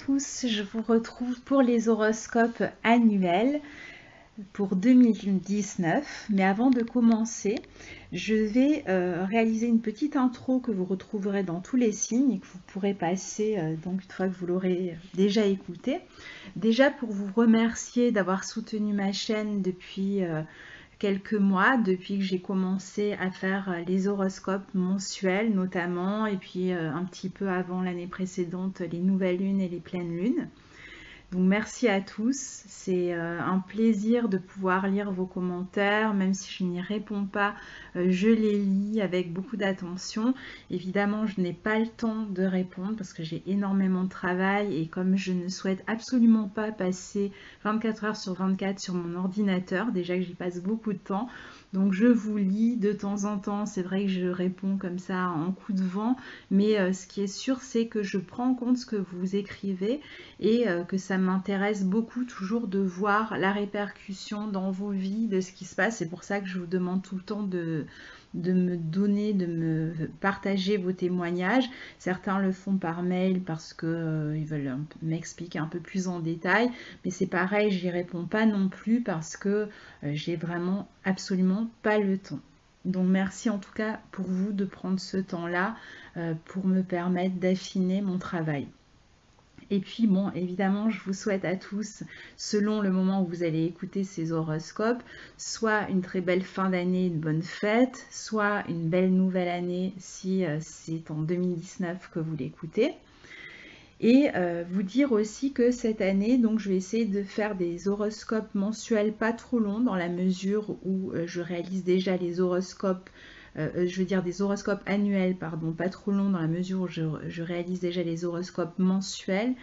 tous, je vous retrouve pour les horoscopes annuels pour 2019. Mais avant de commencer, je vais réaliser une petite intro que vous retrouverez dans tous les signes et que vous pourrez passer donc une fois que vous l'aurez déjà écouté. Déjà pour vous remercier d'avoir soutenu ma chaîne depuis quelques mois, depuis que j'ai commencé à faire les horoscopes mensuels notamment, et puis un petit peu avant l'année précédente, les nouvelles lunes et les pleines lunes. Donc merci à tous, c'est un plaisir de pouvoir lire vos commentaires, même si je n'y réponds pas, je les lis avec beaucoup d'attention. Évidemment, je n'ai pas le temps de répondre parce que j'ai énormément de travail et comme je ne souhaite absolument pas passer 24 heures sur 24 sur mon ordinateur, déjà que j'y passe beaucoup de temps, donc je vous lis de temps en temps, c'est vrai que je réponds comme ça en coup de vent, mais ce qui est sûr, c'est que je prends en compte ce que vous écrivez et que ça m'intéresse beaucoup toujours de voir la répercussion dans vos vies de ce qui se passe. C'est pour ça que je vous demande tout le temps de me donner, de me partager vos témoignages. Certains le font par mail parce que ils veulent m'expliquer un peu plus en détail, mais c'est pareil, j'y réponds pas non plus parce que j'ai vraiment absolument pas le temps. Donc merci en tout cas pour vous de prendre ce temps-là pour me permettre d'affiner mon travail. Et puis bon, évidemment, je vous souhaite à tous, selon le moment où vous allez écouter ces horoscopes, soit une très belle fin d'année, une bonne fête, soit une belle nouvelle année si c'est en 2019 que vous l'écoutez. Et vous dire aussi que cette année, donc je vais essayer de faire des horoscopes mensuels pas trop longs dans la mesure où je réalise déjà les horoscopes je veux dire des horoscopes annuels, pardon, pas trop longs dans la mesure où je réalise déjà les horoscopes mensuels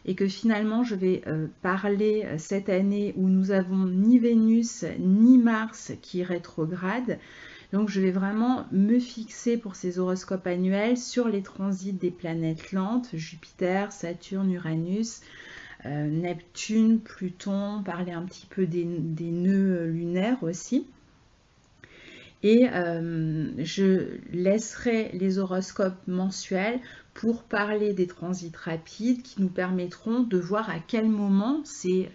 et que finalement je vais parler cette année où nous avons ni Vénus ni Mars qui rétrograde. Donc je vais vraiment me fixer pour ces horoscopes annuels sur les transits des planètes lentes, Jupiter, Saturne, Uranus, Neptune, Pluton, parler un petit peu des nœuds lunaires aussi. Et je laisserai les horoscopes mensuels pour parler des transits rapides qui nous permettront de voir à quel moment ces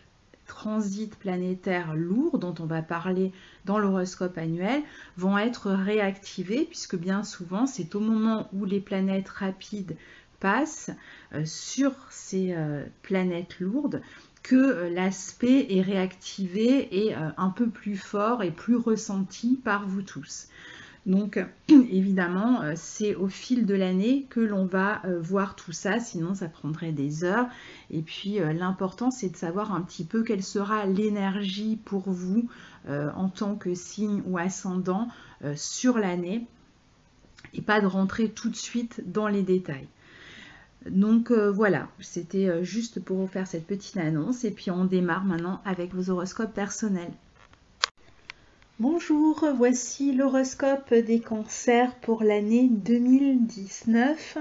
transits planétaires lourds dont on va parler dans l'horoscope annuel vont être réactivés, puisque bien souvent c'est au moment où les planètes rapides passent sur ces planètes lourdes que l'aspect est réactivé et un peu plus fort et plus ressenti par vous tous. Donc évidemment, c'est au fil de l'année que l'on va voir tout ça, sinon ça prendrait des heures. Et puis l'important, c'est de savoir un petit peu quelle sera l'énergie pour vous en tant que signe ou ascendant sur l'année et pas de rentrer tout de suite dans les détails. Donc voilà, c'était juste pour vous faire cette petite annonce et puis on démarre maintenant avec vos horoscopes personnels. Bonjour, voici l'horoscope des cancers pour l'année 2019.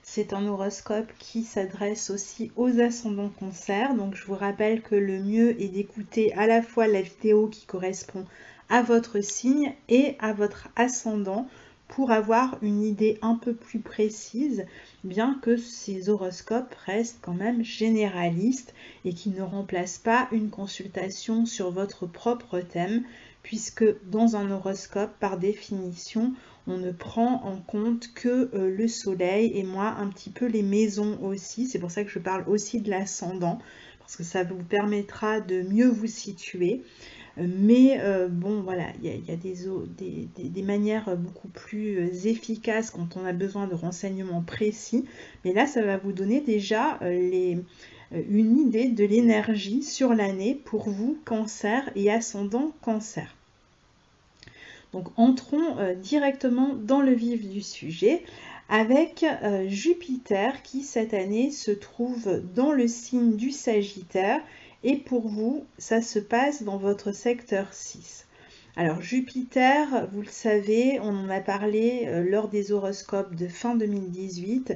C'est un horoscope qui s'adresse aussi aux ascendants cancers. Donc je vous rappelle que le mieux est d'écouter à la fois la vidéo qui correspond à votre signe et à votre ascendant pour avoir une idée un peu plus précise, bien que ces horoscopes restent quand même généralistes et qui ne remplacent pas une consultation sur votre propre thème, puisque dans un horoscope, par définition, on ne prend en compte que le soleil et moi un petit peu les maisons aussi. C'est pour ça que je parle aussi de l'ascendant, parce que ça vous permettra de mieux vous situer. Mais bon, voilà, il y a des manières beaucoup plus efficaces quand on a besoin de renseignements précis. Mais là, ça va vous donner déjà une idée de l'énergie sur l'année pour vous, cancer et ascendant cancer. Donc entrons directement dans le vif du sujet avec Jupiter qui cette année se trouve dans le signe du Sagittaire et pour vous ça se passe dans votre secteur 6. Alors Jupiter, vous le savez, on en a parlé lors des horoscopes de fin 2018,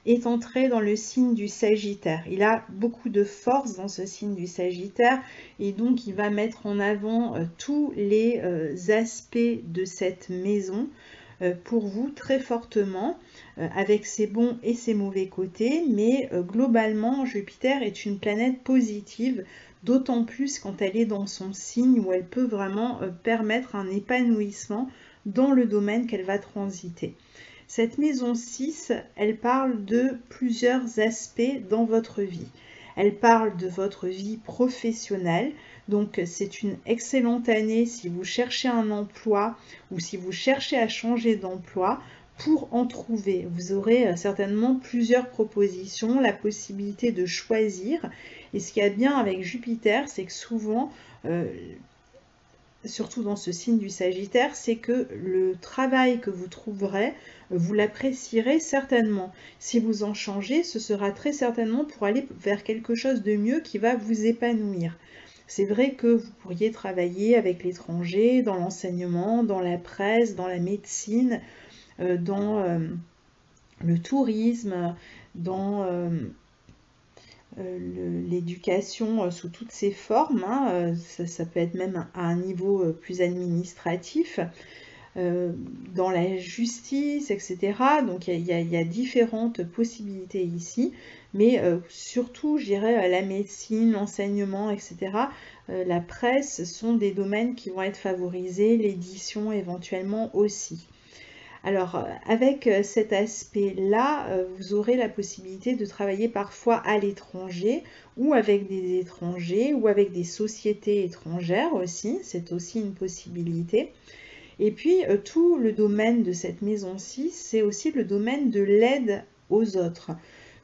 est entré dans le signe du Sagittaire. Il a beaucoup de force dans ce signe du Sagittaire et donc il va mettre en avant tous les aspects de cette maison pour vous très fortement, avec ses bons et ses mauvais côtés, mais globalement, Jupiter est une planète positive, d'autant plus quand elle est dans son signe où elle peut vraiment permettre un épanouissement dans le domaine qu'elle va transiter. Cette maison 6, elle parle de plusieurs aspects dans votre vie. Elle parle de votre vie professionnelle, donc c'est une excellente année si vous cherchez un emploi ou si vous cherchez à changer d'emploi pour en trouver. Vous aurez certainement plusieurs propositions, la possibilité de choisir. Et ce qu'il y a de bien avec Jupiter, c'est que souvent, surtout dans ce signe du Sagittaire, c'est que le travail que vous trouverez, vous l'apprécierez certainement. Si vous en changez, ce sera très certainement pour aller vers quelque chose de mieux qui va vous épanouir. C'est vrai que vous pourriez travailler avec l'étranger, dans l'enseignement, dans la presse, dans la médecine, dans le tourisme, dans l'éducation sous toutes ses formes, hein, ça peut être même à un niveau plus administratif, dans la justice, etc. Donc il y a différentes possibilités ici, mais surtout, je dirais, la médecine, l'enseignement, etc. La presse sont des domaines qui vont être favorisés, l'édition éventuellement aussi. Alors, avec cet aspect-là, vous aurez la possibilité de travailler parfois à l'étranger ou avec des étrangers ou avec des sociétés étrangères aussi. C'est aussi une possibilité. Et puis, tout le domaine de cette maison-ci, c'est aussi le domaine de l'aide aux autres.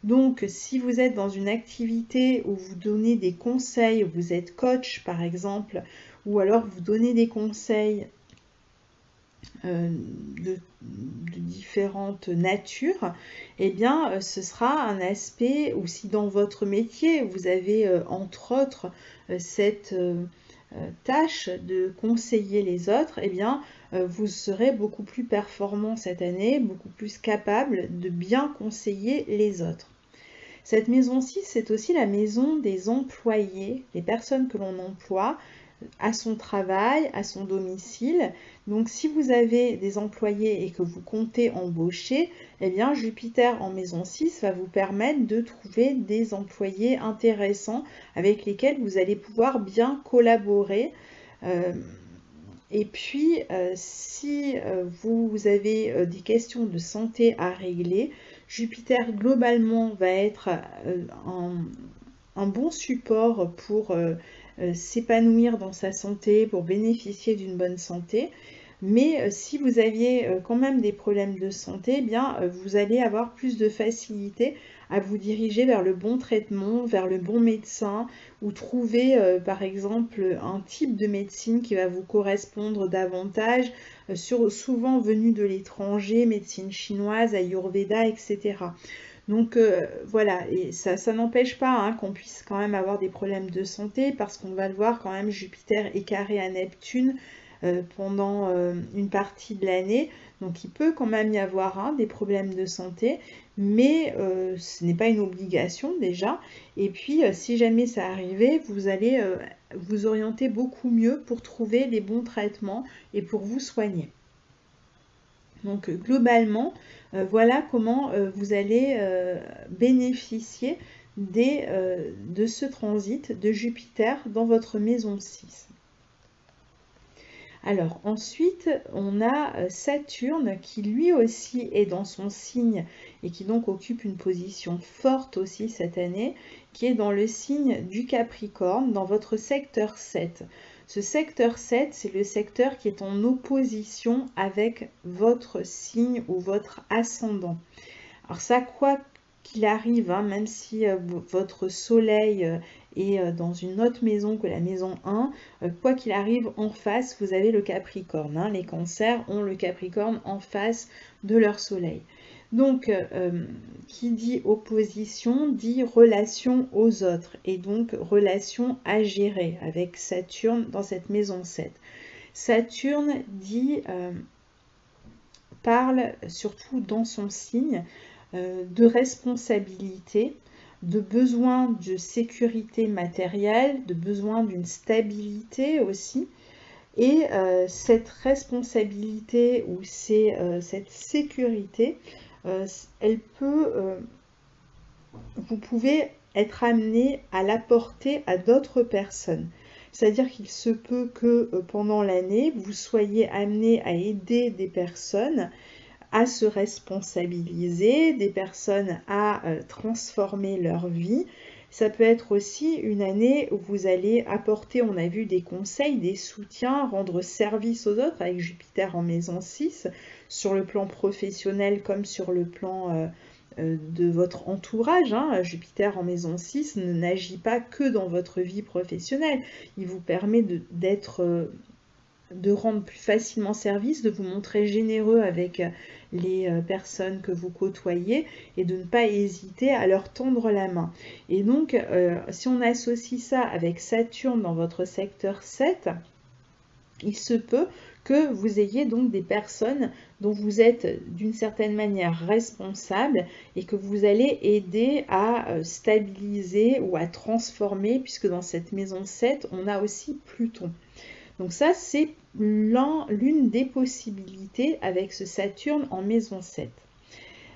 Donc, si vous êtes dans une activité où vous donnez des conseils, vous êtes coach par exemple, ou alors vous donnez des conseils de différentes natures, eh bien ce sera un aspect, ou si dans votre métier vous avez entre autres cette tâche de conseiller les autres, eh bien vous serez beaucoup plus performant cette année, beaucoup plus capable de bien conseiller les autres. Cette maison-ci, c'est aussi la maison des employés, les personnes que l'on emploie à son travail, à son domicile. Donc si vous avez des employés et que vous comptez embaucher, eh bien Jupiter en maison 6 va vous permettre de trouver des employés intéressants avec lesquels vous allez pouvoir bien collaborer. Et puis, si vous avez des questions de santé à régler, Jupiter globalement va être un bon support pour s'épanouir dans sa santé, pour bénéficier d'une bonne santé. Mais si vous aviez quand même des problèmes de santé, eh bien vous allez avoir plus de facilité à vous diriger vers le bon traitement, vers le bon médecin, ou trouver par exemple un type de médecine qui va vous correspondre davantage, souvent venu de l'étranger, médecine chinoise, Ayurveda, etc. Donc voilà, et ça n'empêche pas hein, qu'on puisse quand même avoir des problèmes de santé, parce qu'on va le voir quand même, Jupiter est carré à Neptune pendant une partie de l'année, donc il peut quand même y avoir hein, des problèmes de santé, mais ce n'est pas une obligation déjà. Et puis si jamais ça arrivait, vous allez vous orienter beaucoup mieux pour trouver les bons traitements et pour vous soigner. Donc globalement, voilà comment vous allez bénéficier de ce transit de Jupiter dans votre maison 6. Alors ensuite, on a Saturne qui lui aussi est dans son signe et qui donc occupe une position forte aussi cette année, qui est dans le signe du Capricorne, dans votre secteur 7. Ce secteur 7, c'est le secteur qui est en opposition avec votre signe ou votre ascendant. Alors ça, quoi qu'il arrive, hein, même si votre soleil est dans une autre maison que la maison 1, quoi qu'il arrive, en face, vous avez le Capricorne. Hein. Les cancers ont le Capricorne en face de leur soleil. Donc, qui dit opposition, dit relation aux autres, et donc relation à gérer avec Saturne dans cette maison 7. Saturne parle, surtout dans son signe, de responsabilité, de besoin de sécurité matérielle, de besoin d'une stabilité aussi. Et cette responsabilité ou cette sécurité, elle peut, vous pouvez être amené à l'apporter à d'autres personnes. C'est-à-dire qu'il se peut que pendant l'année, vous soyez amené à aider des personnes à se responsabiliser, des personnes à transformer leur vie. Ça peut être aussi une année où vous allez apporter, on a vu, des conseils, des soutiens, rendre service aux autres avec Jupiter en maison 6, sur le plan professionnel comme sur le plan de votre entourage. Jupiter en maison 6 n'agit pas que dans votre vie professionnelle. Il vous permet de rendre plus facilement service, de vous montrer généreux avec les personnes que vous côtoyez et de ne pas hésiter à leur tendre la main. Et donc, si on associe ça avec Saturne dans votre secteur 7, il se peut que vous ayez donc des personnes dont vous êtes d'une certaine manière responsable et que vous allez aider à stabiliser ou à transformer, puisque dans cette maison 7, on a aussi Pluton. Donc ça, c'est l'une des possibilités avec ce Saturne en maison 7.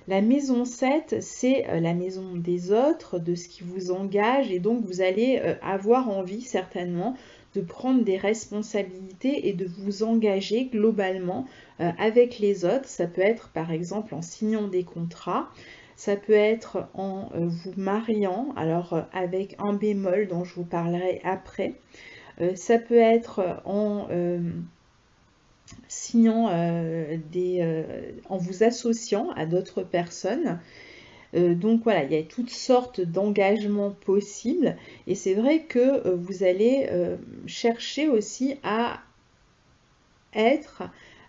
La maison 7, c'est la maison des autres, de ce qui vous engage, et donc vous allez avoir envie certainement de prendre des responsabilités et de vous engager globalement avec les autres. Ça peut être par exemple en signant des contrats, ça peut être en vous mariant, alors avec un bémol dont je vous parlerai après. Ça peut être en signant en vous associant à d'autres personnes. Donc voilà, il y a toutes sortes d'engagements possibles et c'est vrai que vous allez chercher aussi à être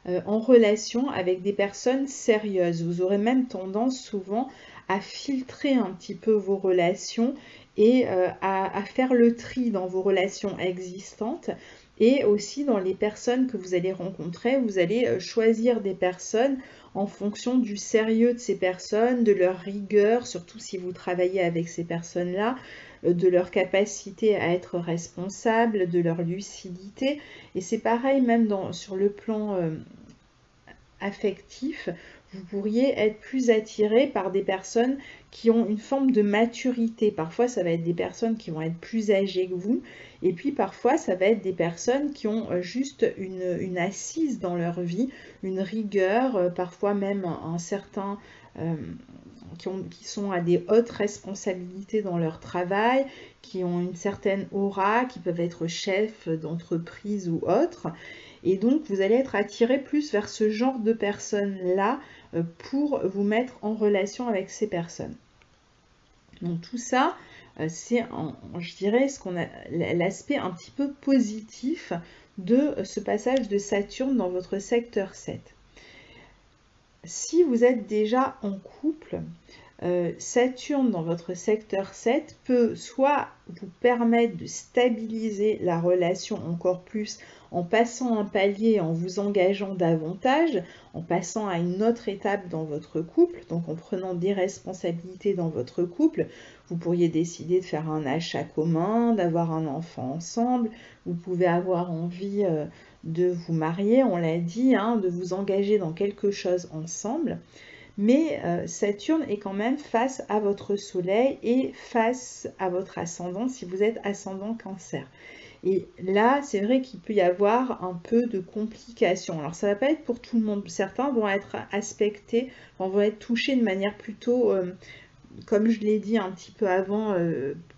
en relation avec des personnes sérieuses. Vous aurez même tendance souvent à filtrer un petit peu vos relations et à faire le tri dans vos relations existantes. Et aussi dans les personnes que vous allez rencontrer, vous allez choisir des personnes en fonction du sérieux de ces personnes, de leur rigueur, surtout si vous travaillez avec ces personnes-là, de leur capacité à être responsable, de leur lucidité. Et c'est pareil même sur le plan affectif, vous pourriez être plus attiré par des personnes qui ont une forme de maturité. Parfois, ça va être des personnes qui vont être plus âgées que vous. Et puis, parfois, ça va être des personnes qui ont juste une assise dans leur vie, une rigueur, parfois même un certain... qui sont à des hautes responsabilités dans leur travail, qui ont une certaine aura, qui peuvent être chefs d'entreprise ou autres. Et donc, vous allez être attiré plus vers ce genre de personnes-là pour vous mettre en relation avec ces personnes. Donc, tout ça, c'est, je dirais, l'aspect un petit peu positif de ce passage de Saturne dans votre secteur 7. Si vous êtes déjà en couple, Saturne dans votre secteur 7 peut soit vous permettre de stabiliser la relation encore plus en passant un palier, en vous engageant davantage, en passant à une autre étape dans votre couple, donc en prenant des responsabilités dans votre couple. Vous pourriez décider de faire un achat commun, d'avoir un enfant ensemble, vous pouvez avoir envie de vous marier, on l'a dit, de vous engager dans quelque chose ensemble. Mais Saturne est quand même face à votre soleil et face à votre ascendant si vous êtes ascendant Cancer. Et là, c'est vrai qu'il peut y avoir un peu de complications. Alors, ça ne va pas être pour tout le monde. Certains vont être aspectés, vont être touchés de manière plutôt, comme je l'ai dit un petit peu avant,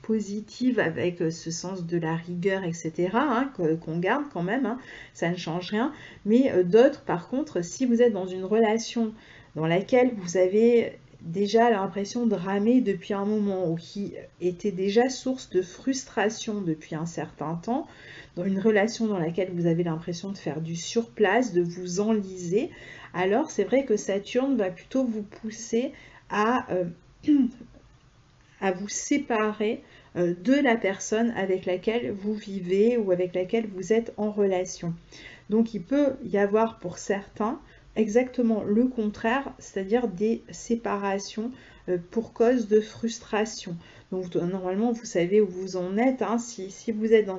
positive avec ce sens de la rigueur, etc., qu'on garde quand même, ça ne change rien. Mais d'autres, par contre, si vous êtes dans une relation dans laquelle vous avez déjà l'impression de ramer depuis un moment ou qui était déjà source de frustration depuis un certain temps, dans une relation dans laquelle vous avez l'impression de faire du surplace, de vous enliser, alors c'est vrai que Saturne va plutôt vous pousser à vous séparer de la personne avec laquelle vous vivez ou avec laquelle vous êtes en relation. Donc il peut y avoir pour certains exactement le contraire, c'est-à-dire des séparations pour cause de frustration. Donc normalement, vous savez où vous en êtes. Si vous êtes dans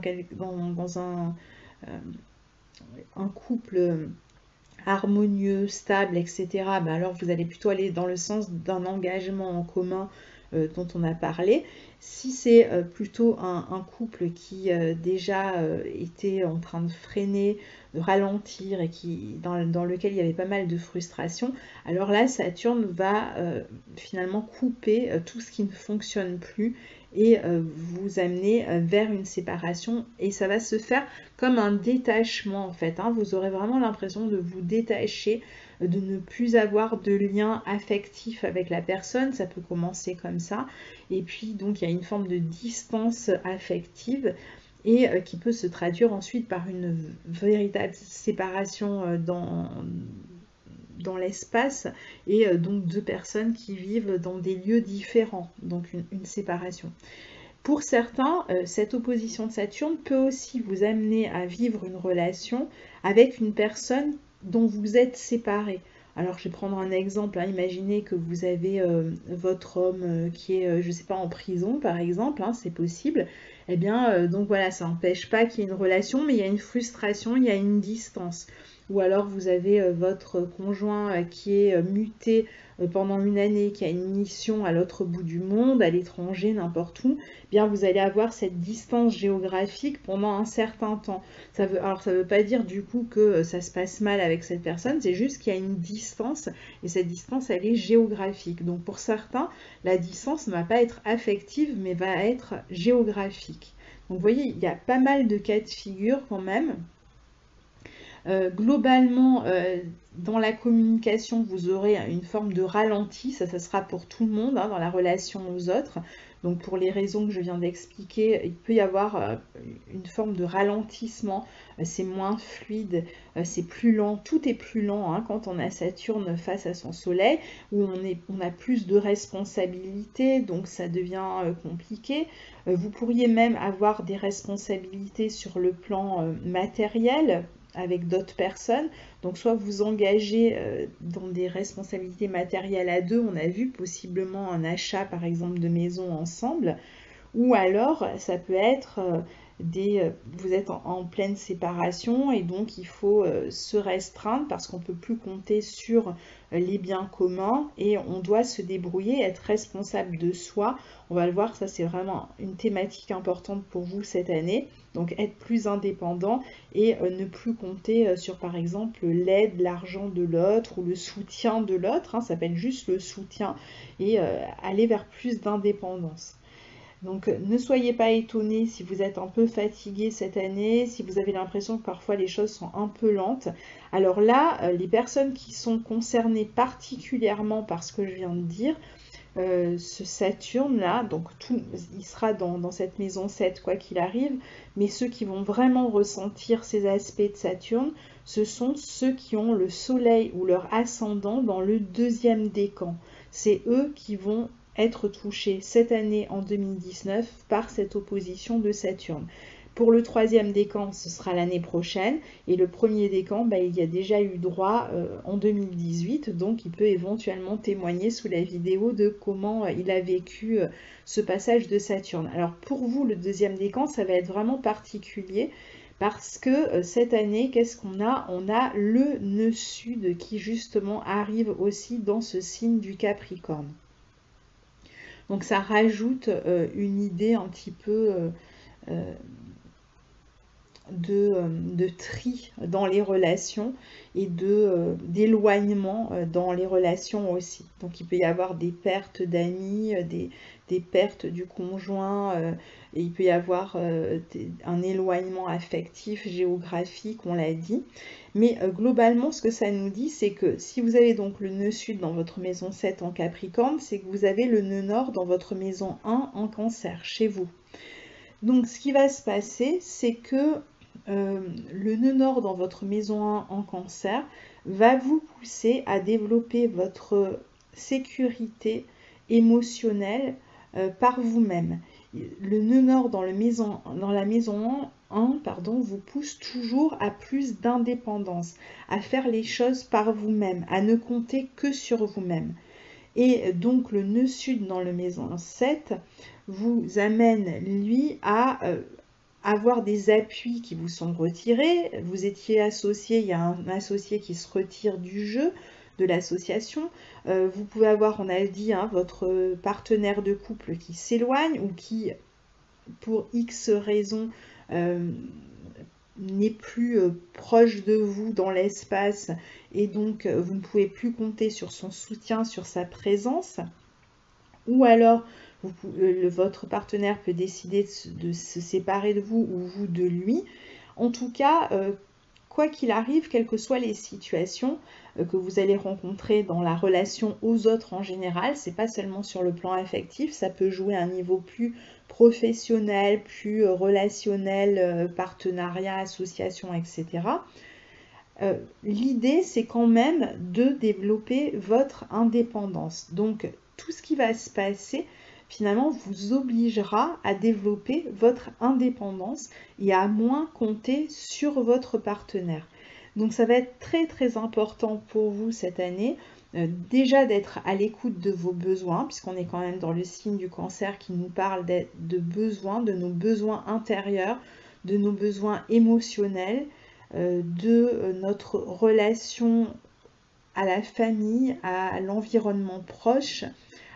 un couple harmonieux, stable, etc., ben alors vous allez plutôt aller dans le sens d'un engagement en commun dont on a parlé. Si c'est plutôt un couple qui déjà était en train de freiner, de ralentir et dans lequel il y avait pas mal de frustration, alors là Saturne va finalement couper tout ce qui ne fonctionne plus et vous amener vers une séparation, et ça va se faire comme un détachement en fait, hein. Vous aurez vraiment l'impression de vous détacher, de ne plus avoir de lien affectif avec la personne, ça peut commencer comme ça, et puis donc il y a une forme de distance affective et qui peut se traduire ensuite par une véritable séparation dans l'espace, et donc deux personnes qui vivent dans des lieux différents, donc une séparation. Pour certains, cette opposition de Saturne peut aussi vous amener à vivre une relation avec une personne dont vous êtes séparés. Alors je vais prendre un exemple, hein. Imaginez que vous avez votre homme qui est, je ne sais pas, en prison par exemple, hein, c'est possible. Eh bien, donc voilà, ça n'empêche pas qu'il y ait une relation, mais il y a une frustration, il y a une distance. Ou alors vous avez votre conjoint qui est muté pendant une année, qui a une mission à l'autre bout du monde, à l'étranger, n'importe où, eh bien vous allez avoir cette distance géographique pendant un certain temps. Alors ça veut pas dire du coup que ça se passe mal avec cette personne, c'est juste qu'il y a une distance, et cette distance elle est géographique. Donc pour certains, la distance ne va pas être affective, mais va être géographique. Donc vous voyez, il y a pas mal de cas de figure quand même. Globalement, dans la communication, vous aurez une forme de ralenti, ça sera pour tout le monde, hein, dans la relation aux autres. Donc pour les raisons que je viens d'expliquer, il peut y avoir une forme de ralentissement, c'est moins fluide, c'est plus lent, tout est plus lent, hein, quand on a Saturne face à son Soleil, où on a plus de responsabilités, donc ça devient compliqué. Vous pourriez même avoir des responsabilités sur le plan matériel, avec d'autres personnes. Donc soit vous engagez dans des responsabilités matérielles à deux, on a vu possiblement un achat par exemple de maison ensemble, ou alors ça peut être vous êtes en pleine séparation et donc il faut se restreindre parce qu'on ne peut plus compter sur les biens communs et on doit se débrouiller, être responsable de soi. On va le voir, ça c'est vraiment une thématique importante pour vous cette année. Donc être plus indépendant et ne plus compter sur par exemple l'aide, l'argent de l'autre ou le soutien de l'autre, hein, ça s'appelle juste le soutien, et aller vers plus d'indépendance. Donc ne soyez pas étonnés si vous êtes un peu fatigué cette année, si vous avez l'impression que parfois les choses sont un peu lentes. Alors là, les personnes qui sont concernées particulièrement par ce que je viens de dire, ce Saturne là, donc il sera dans cette maison 7 quoi qu'il arrive, mais ceux qui vont vraiment ressentir ces aspects de Saturne, ce sont ceux qui ont le Soleil ou leur ascendant dans le deuxième décan. C'est eux qui vont être touchés cette année en 2019 par cette opposition de Saturne. Pour le troisième décan, ce sera l'année prochaine. Et le premier décan, il y a déjà eu droit en 2018. Donc, il peut éventuellement témoigner sous la vidéo de comment il a vécu ce passage de Saturne. Alors, pour vous, le deuxième décan, ça va être vraiment particulier. Parce que cette année, qu'est-ce qu'on a? On a le nœud sud qui justement arrive aussi dans ce signe du Capricorne. Donc ça rajoute une idée un petit peu de tri dans les relations et d'éloignement dans les relations aussi. Donc il peut y avoir des pertes d'amis, des pertes du conjoint, et il peut y avoir un éloignement affectif, géographique, on l'a dit. Mais globalement, ce que ça nous dit, c'est que si vous avez donc le nœud sud dans votre maison 7 en Capricorne, c'est que vous avez le nœud nord dans votre maison 1 en Cancer, chez vous. Donc ce qui va se passer, c'est que le nœud nord dans votre maison 1 en Cancer va vous pousser à développer votre sécurité émotionnelle par vous-même. Le nœud nord dans la maison 1 vous pousse toujours à plus d'indépendance, à faire les choses par vous-même, à ne compter que sur vous-même. Et donc le nœud sud dans le maison 7 vous amène, lui, à avoir des appuis qui vous sont retirés. Vous étiez associé, il y a un associé qui se retire du jeu, de l'association. Vous pouvez avoir, on a dit, hein, votre partenaire de couple qui s'éloigne ou qui, pour X raisons, n'est plus proche de vous dans l'espace et donc vous ne pouvez plus compter sur son soutien, sur sa présence. Ou alors, votre partenaire peut décider de se séparer de vous ou vous de lui. En tout cas, quoi qu'il arrive, quelles que soient les situations que vous allez rencontrer dans la relation aux autres en général, c'est pas seulement sur le plan affectif, ça peut jouer à un niveau plus professionnel, plus relationnel, partenariat, association, etc. L'idée, c'est quand même de développer votre indépendance. Donc, tout ce qui va se passer, finalement, vous obligera à développer votre indépendance et à moins compter sur votre partenaire. Donc, ça va être très, très important pour vous cette année, déjà d'être à l'écoute de vos besoins, puisqu'on est quand même dans le signe du Cancer qui nous parle de besoins, de nos besoins intérieurs, de nos besoins émotionnels, de notre relation à la famille, à l'environnement proche,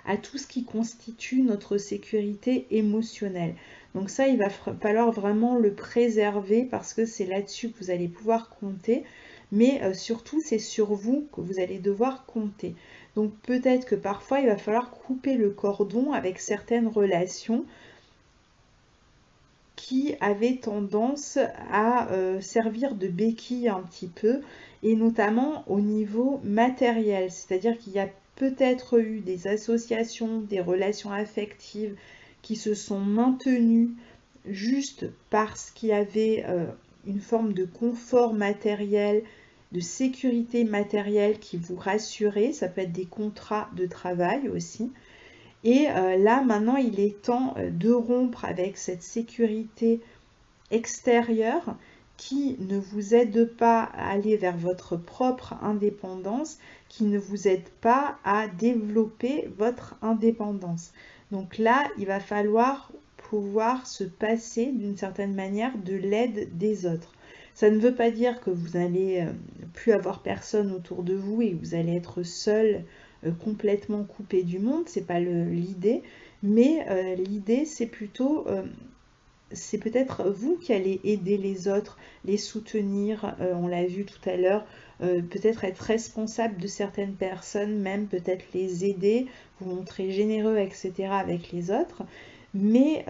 à tout ce qui constitue notre sécurité émotionnelle. Donc ça, il va falloir vraiment le préserver parce que c'est là-dessus que vous allez pouvoir compter. Mais surtout, c'est sur vous que vous allez devoir compter. Donc peut-être que parfois, il va falloir couper le cordon avec certaines relations qui avaient tendance à servir de béquille un petit peu, et notamment au niveau matériel. C'est-à-dire qu'il y a peut-être eu des associations, des relations affectives qui se sont maintenues juste parce qu'il y avait une forme de confort matériel, de sécurité matérielle qui vous rassurait. Ça peut être des contrats de travail aussi. Et là, maintenant, il est temps de rompre avec cette sécurité extérieure qui ne vous aide pas à aller vers votre propre indépendance, qui ne vous aide pas à développer votre indépendance. Donc là, il va falloir pouvoir se passer d'une certaine manière de l'aide des autres. Ça ne veut pas dire que vous n'allez plus avoir personne autour de vous et que vous allez être seul, complètement coupé du monde, c'est pas l'idée, mais l'idée c'est plutôt c'est peut-être vous qui allez aider les autres, les soutenir, on l'a vu tout à l'heure, peut-être être responsable de certaines personnes, même peut-être les aider, vous montrer généreux, etc. avec les autres, mais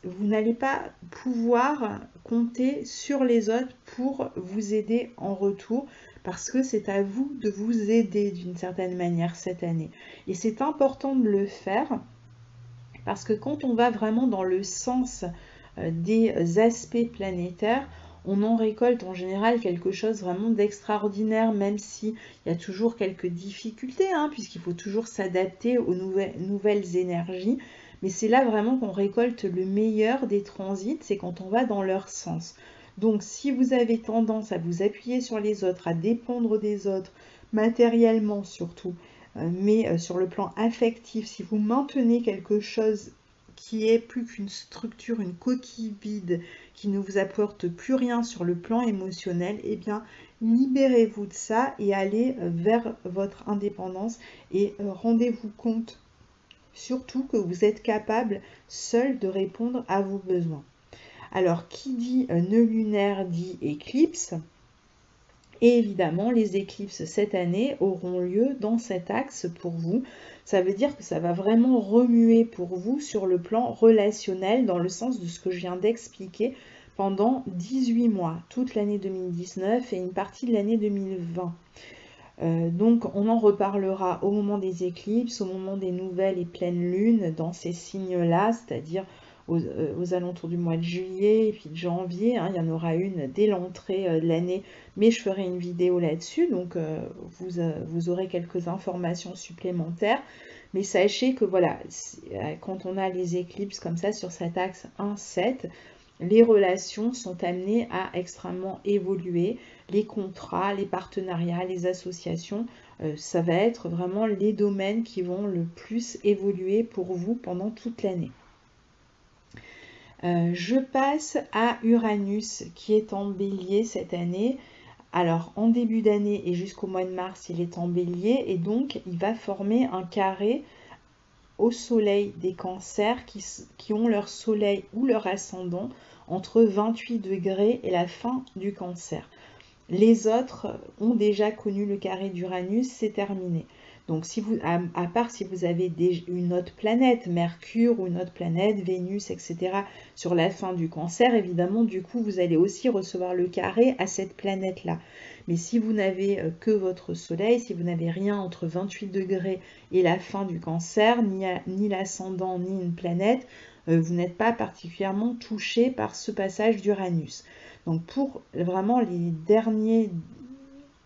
vous n'allez pas pouvoir compter sur les autres pour vous aider en retour, parce que c'est à vous de vous aider d'une certaine manière cette année. Et c'est important de le faire, parce que quand on va vraiment dans le sens des aspects planétaires, on en récolte en général quelque chose vraiment d'extraordinaire, même s'il y a toujours quelques difficultés, hein, puisqu'il faut toujours s'adapter aux nouvelles énergies. Mais c'est là vraiment qu'on récolte le meilleur des transits, c'est quand on va dans leur sens. Donc si vous avez tendance à vous appuyer sur les autres, à dépendre des autres, matériellement surtout, mais sur le plan affectif, si vous maintenez quelque chose qui est plus qu'une structure, une coquille vide, qui ne vous apporte plus rien sur le plan émotionnel, eh bien, libérez-vous de ça et allez vers votre indépendance et rendez-vous compte surtout que vous êtes capable seul de répondre à vos besoins. Alors, qui dit nœud lunaire dit éclipse. Et évidemment, les éclipses cette année auront lieu dans cet axe pour vous. Ça veut dire que ça va vraiment remuer pour vous sur le plan relationnel, dans le sens de ce que je viens d'expliquer, pendant 18 mois, toute l'année 2019 et une partie de l'année 2020. Donc on en reparlera au moment des éclipses, au moment des nouvelles et pleines lunes dans ces signes-là, c'est-à-dire aux alentours du mois de juillet et puis de janvier, hein, il y en aura une dès l'entrée de l'année, mais je ferai une vidéo là-dessus, donc vous aurez quelques informations supplémentaires. Mais sachez que voilà, quand on a les éclipses comme ça sur cet axe 1-7, les relations sont amenées à extrêmement évoluer, les contrats, les partenariats, les associations, ça va être vraiment les domaines qui vont le plus évoluer pour vous pendant toute l'année. Je passe à Uranus qui est en Bélier cette année. Alors en début d'année et jusqu'au mois de mars, il est en Bélier et donc il va former un carré au soleil des cancers qui ont leur soleil ou leur ascendant entre 28 degrés et la fin du cancer. Les autres ont déjà connu le carré d'Uranus, c'est terminé. Donc, si vous, à part si vous avez une autre planète, Mercure ou une autre planète, Vénus, etc., sur la fin du cancer, évidemment, du coup, vous allez aussi recevoir le carré à cette planète-là. Mais si vous n'avez que votre soleil, si vous n'avez rien entre 28 degrés et la fin du cancer, ni l'ascendant, ni une planète, vous n'êtes pas particulièrement touché par ce passage d'Uranus. Donc pour vraiment les derniers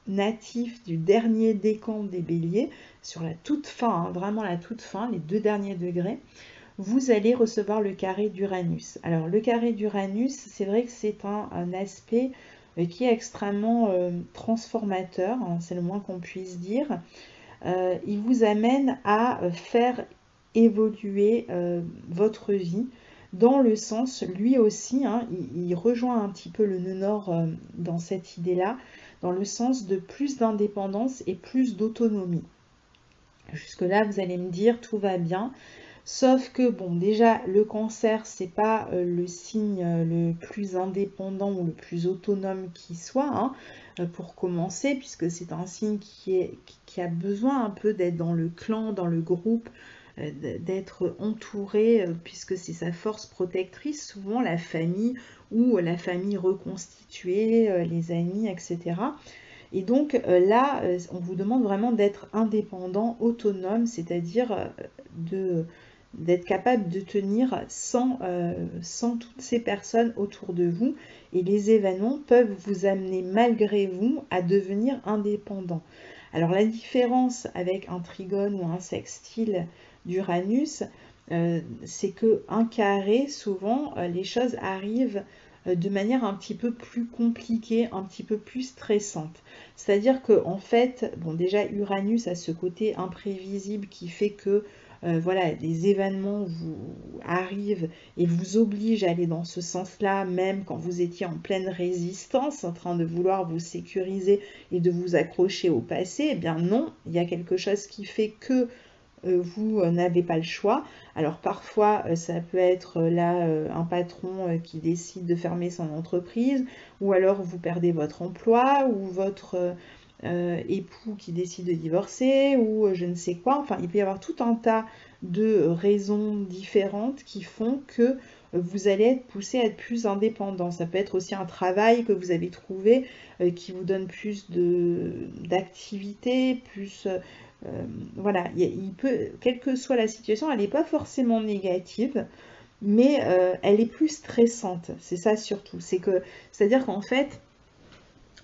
natifs du dernier décan des béliers, sur la toute fin, hein, vraiment la toute fin, les 2 derniers degrés, vous allez recevoir le carré d'Uranus. Alors le carré d'Uranus, c'est vrai que c'est un aspect qui est extrêmement transformateur, hein, c'est le moins qu'on puisse dire. Il vous amène à faire évoluer votre vie dans le sens, lui aussi, hein, il rejoint un petit peu le nœud nord dans cette idée-là, dans le sens de plus d'indépendance et plus d'autonomie. Jusque-là, vous allez me dire, tout va bien. Sauf que, bon, déjà, le cancer, c'est pas le signe le plus indépendant ou le plus autonome qui soit, hein, pour commencer, puisque c'est un signe qui a besoin un peu d'être dans le clan, dans le groupe, d'être entouré, puisque c'est sa force protectrice, souvent la famille ou la famille reconstituée, les amis, etc. Et donc là, on vous demande vraiment d'être indépendant, autonome, c'est-à-dire d'être capable de tenir sans toutes ces personnes autour de vous. Et les événements peuvent vous amener malgré vous à devenir indépendant. Alors la différence avec un trigone ou un sextile d'Uranus, c'est qu'un carré, souvent, les choses arrivent de manière un petit peu plus compliquée, un petit peu plus stressante. C'est-à-dire que en fait, bon déjà Uranus a ce côté imprévisible qui fait que voilà, les événements vous arrivent et vous obligent à aller dans ce sens-là, même quand vous étiez en pleine résistance, en train de vouloir vous sécuriser et de vous accrocher au passé. Eh bien non, il y a quelque chose qui fait que vous n'avez pas le choix. Alors parfois ça peut être là un patron qui décide de fermer son entreprise, ou alors vous perdez votre emploi, ou votre époux qui décide de divorcer, ou je ne sais quoi. Enfin, il peut y avoir tout un tas de raisons différentes qui font que vous allez être poussé à être plus indépendant. Ça peut être aussi un travail que vous avez trouvé qui vous donne plus d'activité, plus voilà, il peut, quelle que soit la situation, elle n'est pas forcément négative, mais elle est plus stressante. C'est ça surtout. C'est-à-dire qu'en fait,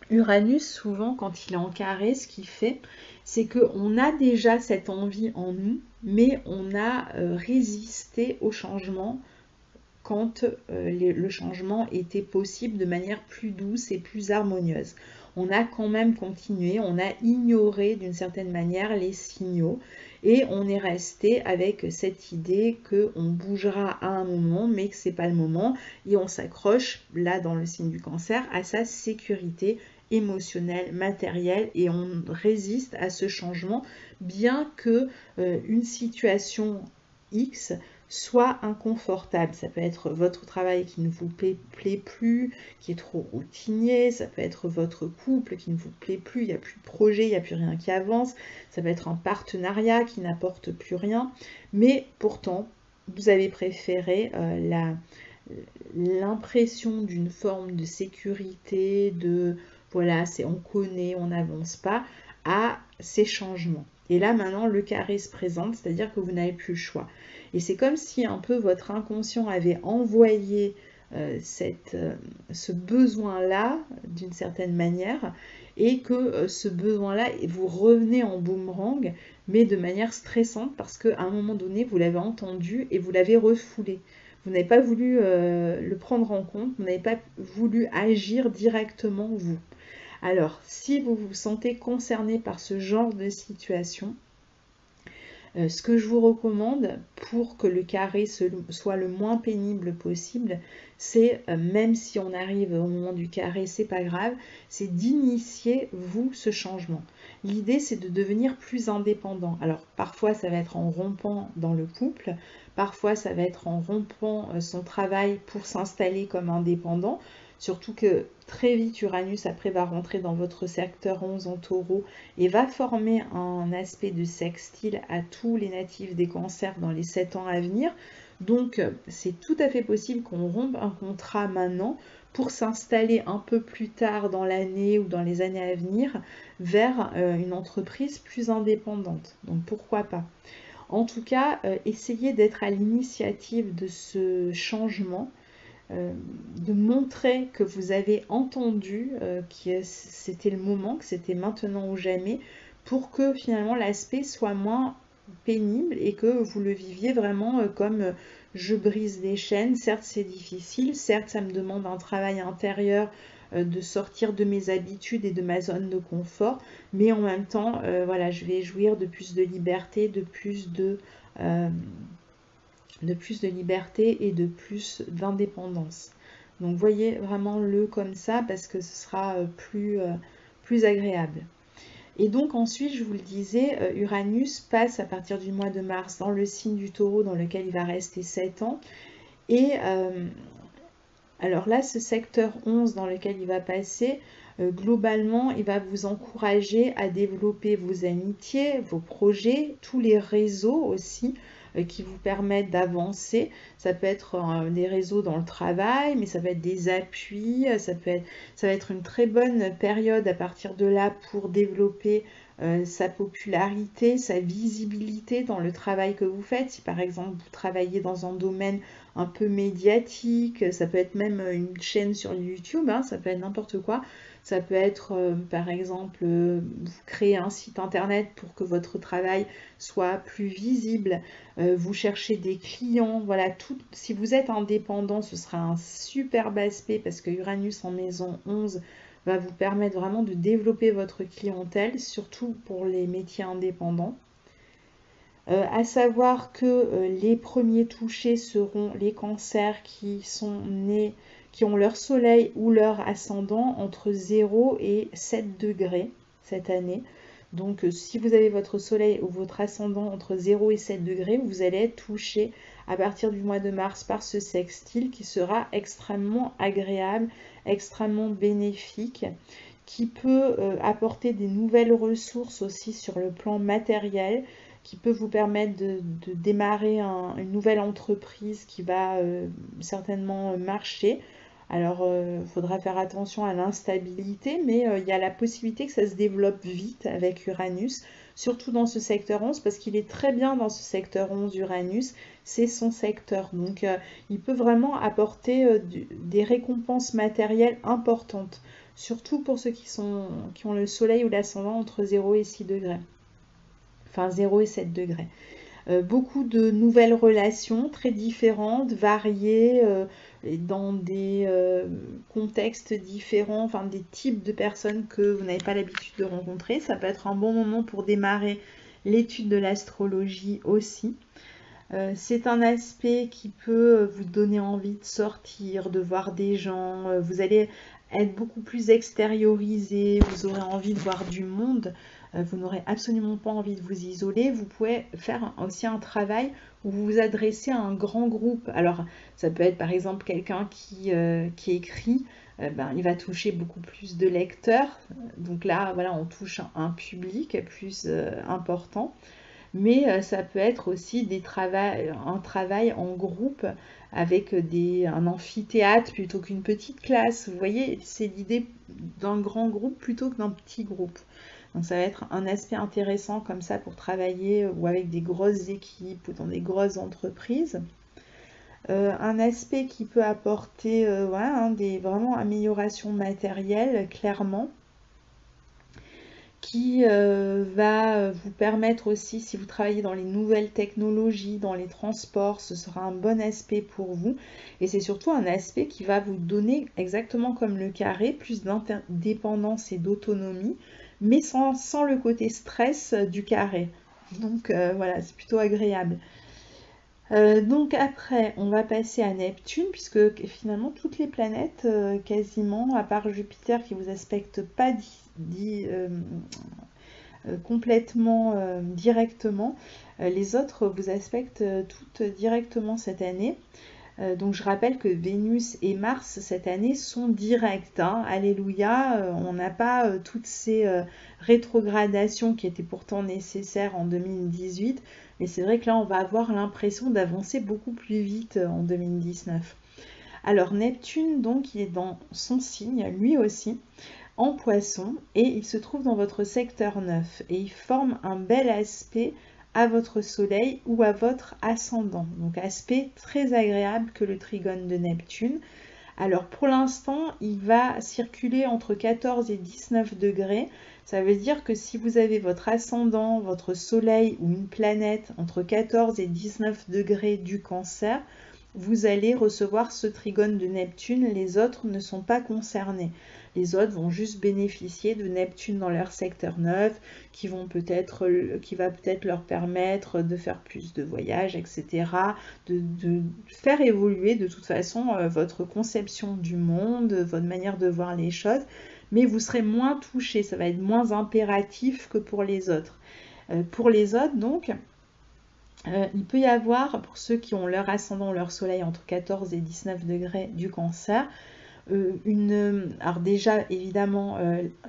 Uranus, souvent, quand il est en carré, ce qu'il fait, c'est qu'on a déjà cette envie en nous, mais on a résisté au changement quand le changement était possible de manière plus douce et plus harmonieuse. On a quand même continué, on a ignoré d'une certaine manière les signaux et on est resté avec cette idée qu'on bougera à un moment mais que ce n'est pas le moment et on s'accroche, là dans le signe du cancer, à sa sécurité émotionnelle, matérielle et on résiste à ce changement bien que une situation X soit inconfortable. Ça peut être votre travail qui ne vous plaît plus, qui est trop routinier, ça peut être votre couple qui ne vous plaît plus, il n'y a plus de projet, il n'y a plus rien qui avance, ça peut être un partenariat qui n'apporte plus rien, mais pourtant, vous avez préféré l'impression d'une forme de sécurité, de voilà, on connaît, on n'avance pas, à ces changements. Et là, maintenant, le carré se présente, c'est-à-dire que vous n'avez plus le choix. Et c'est comme si un peu votre inconscient avait envoyé ce besoin-là, d'une certaine manière, et que ce besoin-là, vous revenez en boomerang, mais de manière stressante, parce qu'à un moment donné, vous l'avez entendu et vous l'avez refoulé. Vous n'avez pas voulu le prendre en compte, vous n'avez pas voulu agir directement vous. Alors, si vous vous sentez concerné par ce genre de situation, Ce que je vous recommande pour que le carré soit le moins pénible possible, c'est, même si on arrive au moment du carré, c'est pas grave, c'est d'initier, vous, ce changement. L'idée, c'est de devenir plus indépendant. Alors, parfois, ça va être en rompant dans le couple, parfois, ça va être en rompant son travail pour s'installer comme indépendant. Surtout que très vite, Uranus, après, va rentrer dans votre secteur 11 en taureau et va former un aspect de sextile à tous les natifs des cancers dans les 7 ans à venir. Donc, c'est tout à fait possible qu'on rompe un contrat maintenant pour s'installer un peu plus tard dans l'année ou dans les années à venir vers une entreprise plus indépendante. Donc, pourquoi pas? En tout cas, essayez d'être à l'initiative de ce changement, de montrer que vous avez entendu que c'était le moment, que c'était maintenant ou jamais, pour que finalement l'aspect soit moins pénible et que vous le viviez vraiment comme je brise les chaînes. Certes, c'est difficile, certes, ça me demande un travail intérieur de sortir de mes habitudes et de ma zone de confort, mais en même temps, voilà, je vais jouir de plus de liberté, de plus de liberté et de plus d'indépendance. Donc voyez vraiment le comme ça parce que ce sera plus agréable. Et donc ensuite, je vous le disais, Uranus passe à partir du mois de mars dans le signe du taureau dans lequel il va rester 7 ans. Et alors là, ce secteur 11 dans lequel il va passer, globalement, il va vous encourager à développer vos amitiés, vos projets, tous les réseaux aussi qui vous permettent d'avancer. Ça peut être des réseaux dans le travail, mais ça peut être des appuis, ça va être une très bonne période à partir de là pour développer sa popularité, sa visibilité dans le travail que vous faites. Si par exemple vous travaillez dans un domaine un peu médiatique, ça peut être même une chaîne sur YouTube, hein, ça peut être n'importe quoi. Ça peut être par exemple vous créez un site internet pour que votre travail soit plus visible, vous cherchez des clients, voilà, tout. Si vous êtes indépendant, ce sera un superbe aspect parce que Uranus en maison 11 va vous permettre vraiment de développer votre clientèle, surtout pour les métiers indépendants. À savoir que les premiers touchés seront les cancers qui sont nés, qui ont leur soleil ou leur ascendant entre 0 et 7 degrés cette année. Donc si vous avez votre soleil ou votre ascendant entre 0 et 7 degrés, vous allez être touché à partir du mois de mars par ce sextile qui sera extrêmement agréable, extrêmement bénéfique, qui peut apporter des nouvelles ressources aussi sur le plan matériel, qui peut vous permettre de démarrer une nouvelle entreprise qui va certainement marcher. Alors, il faudra faire attention à l'instabilité, mais il y a la possibilité que ça se développe vite avec Uranus, surtout dans ce secteur 11, parce qu'il est très bien dans ce secteur 11 Uranus, c'est son secteur. Donc, il peut vraiment apporter des récompenses matérielles importantes, surtout pour ceux qui ont le soleil ou l'ascendant entre 0 et 6 degrés. Enfin, 0 et 7 degrés. Beaucoup de nouvelles relations très différentes, variées, dans des contextes différents, enfin des types de personnes que vous n'avez pas l'habitude de rencontrer. Ça peut être un bon moment pour démarrer l'étude de l'astrologie aussi. C'est un aspect qui peut vous donner envie de sortir, de voir des gens. Vous allez être beaucoup plus extériorisé, vous aurez envie de voir du monde. Vous n'aurez absolument pas envie de vous isoler. Vous pouvez faire aussi un travail où vous vous adressez à un grand groupe. Alors, ça peut être par exemple quelqu'un qui écrit. Il va toucher beaucoup plus de lecteurs. Donc là, voilà, on touche un public plus important. Mais ça peut être aussi un travail en groupe avec un amphithéâtre plutôt qu'une petite classe. Vous voyez, c'est l'idée d'un grand groupe plutôt que d'un petit groupe. Donc ça va être un aspect intéressant comme ça pour travailler ou avec des grosses équipes ou dans des grosses entreprises. Un aspect qui peut apporter des vraiment améliorations matérielles, clairement, qui va vous permettre aussi, si vous travaillez dans les nouvelles technologies, dans les transports, ce sera un bon aspect pour vous. Et c'est surtout un aspect qui va vous donner, exactement comme le carré, plus d'indépendance et d'autonomie, mais sans le côté stress du carré. Donc voilà, c'est plutôt agréable. Donc après, on va passer à Neptune, puisque finalement toutes les planètes, quasiment, à part Jupiter qui vous aspecte pas complètement directement, les autres vous aspectent toutes directement cette année. Donc je rappelle que Vénus et Mars cette année sont directs, hein. Alléluia, on n'a pas toutes ces rétrogradations qui étaient pourtant nécessaires en 2018, mais c'est vrai que là on va avoir l'impression d'avancer beaucoup plus vite en 2019. Alors Neptune, donc, il est dans son signe, lui aussi, en Poisson, et il se trouve dans votre secteur 9, et il forme un bel aspect à votre soleil ou à votre ascendant. Donc aspect très agréable que le trigone de Neptune. Alors pour l'instant, il va circuler entre 14 et 19 degrés. Ça veut dire que si vous avez votre ascendant, votre soleil ou une planète entre 14 et 19 degrés du Cancer, vous allez recevoir ce trigone de Neptune. Les autres ne sont pas concernés. Les autres vont juste bénéficier de Neptune dans leur secteur 9, qui va peut-être leur permettre de faire plus de voyages, etc. De faire évoluer de toute façon votre conception du monde, votre manière de voir les choses, mais vous serez moins touché, ça va être moins impératif que pour les autres. Pour les autres, donc, il peut y avoir, pour ceux qui ont leur ascendant ou leur soleil entre 14 et 19 degrés du Cancer, alors déjà évidemment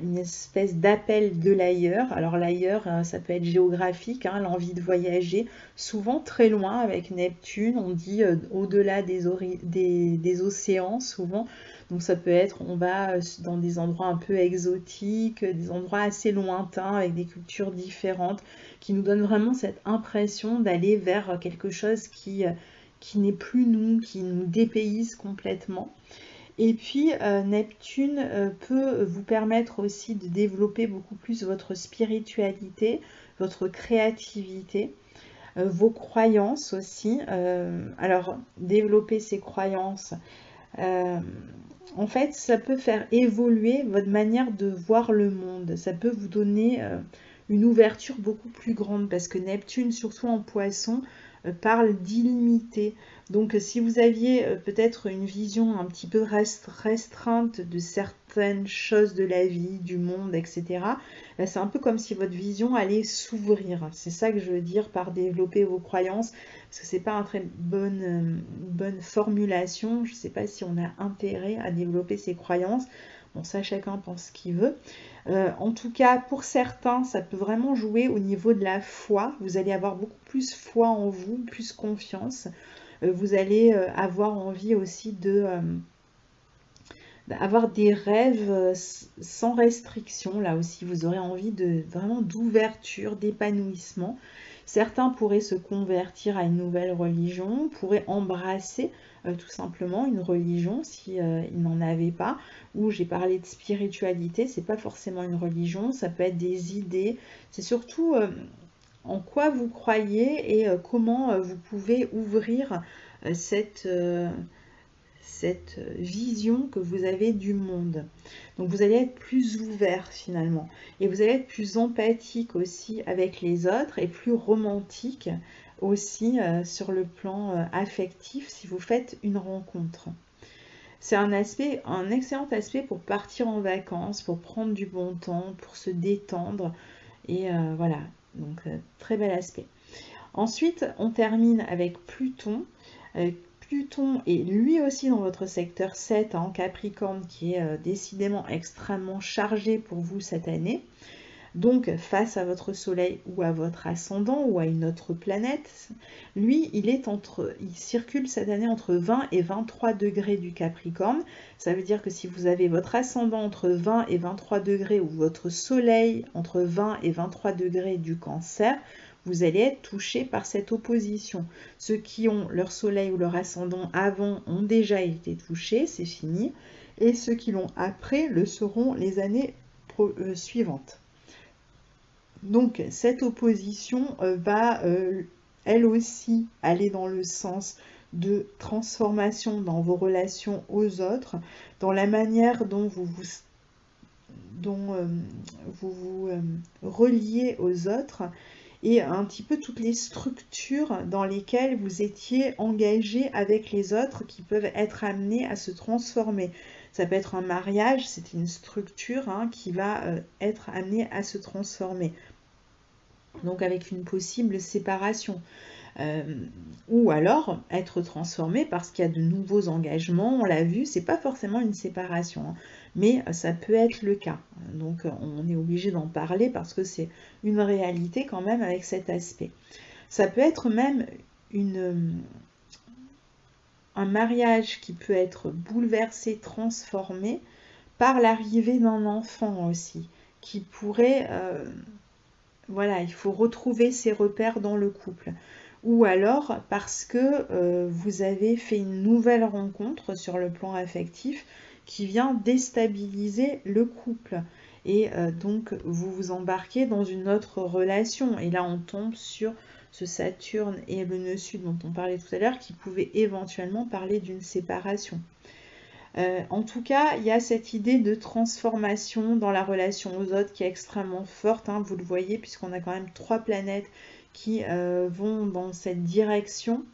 une espèce d'appel de l'ailleurs. Alors l'ailleurs, ça peut être géographique, hein, l'envie de voyager, souvent très loin avec Neptune, on dit au-delà des océans souvent. Donc ça peut être, on va dans des endroits un peu exotiques, des endroits assez lointains avec des cultures différentes, qui nous donnent vraiment cette impression d'aller vers quelque chose qui n'est plus nous, qui nous dépayse complètement. Et puis Neptune peut vous permettre aussi de développer beaucoup plus votre spiritualité, votre créativité, vos croyances aussi. Alors développer ces croyances, en fait, ça peut faire évoluer votre manière de voir le monde. Ça peut vous donner une ouverture beaucoup plus grande parce que Neptune, surtout en Poisson, parle d'illimité. Donc si vous aviez peut-être une vision un petit peu restreinte de certaines choses de la vie, du monde, etc., c'est un peu comme si votre vision allait s'ouvrir. C'est ça que je veux dire par développer vos croyances, parce que c'est pas une très bonne formulation. Je ne sais pas si on a intérêt à développer ses croyances. Bon, ça, chacun pense ce qu'il veut. En tout cas, pour certains, ça peut vraiment jouer au niveau de la foi. Vous allez avoir beaucoup plus foi en vous, plus confiance. Vous allez avoir envie aussi d'avoir des rêves sans restriction. Là aussi, vous aurez envie vraiment d'ouverture, d'épanouissement. Certains pourraient se convertir à une nouvelle religion, pourraient embrasser tout simplement une religion si ils n'en avaient pas. Ou j'ai parlé de spiritualité, c'est pas forcément une religion, ça peut être des idées. C'est surtout en quoi vous croyez et comment vous pouvez ouvrir cette vision que vous avez du monde. Donc vous allez être plus ouvert finalement. Et vous allez être plus empathique aussi avec les autres et plus romantique aussi sur le plan affectif si vous faites une rencontre. C'est un excellent aspect pour partir en vacances, pour prendre du bon temps, pour se détendre. Et voilà, donc très bel aspect. Ensuite, on termine avec Pluton. Pluton est lui aussi dans votre secteur 7 en Capricorne, qui est décidément extrêmement chargé pour vous cette année. Donc, face à votre soleil ou à votre ascendant ou à une autre planète, lui, il circule cette année entre 20 et 23 degrés du Capricorne. Ça veut dire que si vous avez votre ascendant entre 20 et 23 degrés ou votre soleil entre 20 et 23 degrés du Cancer, vous allez être touché par cette opposition. Ceux qui ont leur soleil ou leur ascendant avant ont déjà été touchés, c'est fini. Et ceux qui l'ont après le seront les années suivantes. Donc cette opposition va elle aussi aller dans le sens de transformation dans vos relations aux autres, dans la manière dont vous vous reliez aux autres et un petit peu toutes les structures dans lesquelles vous étiez engagé avec les autres qui peuvent être amenées à se transformer. Ça peut être un mariage, c'est une structure qui va être amenée à se transformer. Donc avec une possible séparation. Ou alors être transformé parce qu'il y a de nouveaux engagements, on l'a vu, c'est pas forcément une séparation, mais ça peut être le cas. Donc on est obligé d'en parler parce que c'est une réalité quand même avec cet aspect. Ça peut être même un mariage qui peut être bouleversé, transformé par l'arrivée d'un enfant aussi, qui pourrait, voilà, il faut retrouver ses repères dans le couple. Ou alors parce que vous avez fait une nouvelle rencontre sur le plan affectif qui vient déstabiliser le couple. Et donc vous vous embarquez dans une autre relation. Et là on tombe sur ce Saturne et le nœud sud dont on parlait tout à l'heure qui pouvaient éventuellement parler d'une séparation. En tout cas, il y a cette idée de transformation dans la relation aux autres qui est extrêmement forte, vous le voyez, puisqu'on a quand même 3 planètes qui vont dans cette direction.